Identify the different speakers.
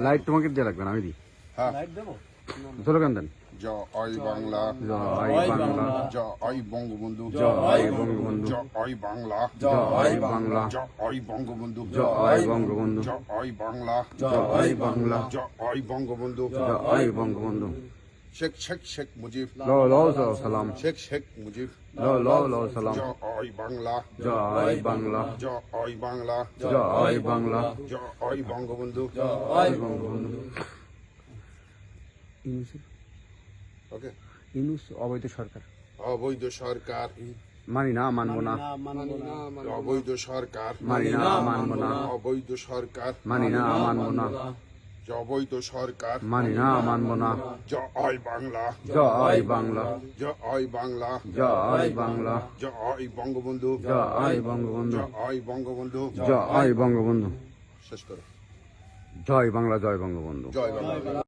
Speaker 1: Light তোমাকে দিয়ে রাখবেন, আমি দিই।
Speaker 2: হ্যাঁ
Speaker 1: স্লোগান দেন।
Speaker 2: জয় বাংলা,
Speaker 1: জয় বাংলা,
Speaker 2: জয় বঙ্গবন্ধু,
Speaker 1: জয় বঙ্গবন্ধু,
Speaker 2: জয় বাংলা,
Speaker 1: জয় বাংলা,
Speaker 2: জয় বঙ্গবন্ধু,
Speaker 1: জয় বঙ্গবন্ধু,
Speaker 2: জয় বাংলা,
Speaker 1: জয় বাংলা,
Speaker 2: জয় বঙ্গবন্ধু।
Speaker 1: জয় বঙ্গবন্ধু।
Speaker 2: শেখ শেখ শেখ মুজিব,
Speaker 1: লো লো সালাম,
Speaker 2: শেখ শেখ মুজিব।
Speaker 1: লো লো লো সালাম।
Speaker 2: জয় বাংলা,
Speaker 1: জয় বাংলা,
Speaker 2: জয় বাংলা,
Speaker 1: জয় বাংলা,
Speaker 2: জয় বঙ্গবন্ধু।
Speaker 1: জয় বঙ্গবন্ধু।
Speaker 2: ওকে,
Speaker 1: ইউনূস অবৈধ সরকার
Speaker 2: অবৈধ সরকার,
Speaker 1: মানি না, মানবো না,
Speaker 2: অবৈধ সরকার,
Speaker 1: মানি না, মানবো না,
Speaker 2: অবৈধ সরকার,
Speaker 1: মানি না, মানবো না,
Speaker 2: অবৈধ সরকার।
Speaker 1: মানি না, মানবো না।
Speaker 2: জয় বাংলা,
Speaker 1: জয় বাংলা,
Speaker 2: জয় বাংলা,
Speaker 1: জয় বাংলা,
Speaker 2: জয় বঙ্গবন্ধু,
Speaker 1: জয় বঙ্গবন্ধু,
Speaker 2: জয় বঙ্গবন্ধু।
Speaker 1: জয় বঙ্গবন্ধু।
Speaker 2: শেষ করো।
Speaker 1: জয় বাংলা, জয় বঙ্গবন্ধু।
Speaker 2: জয় বাংলা।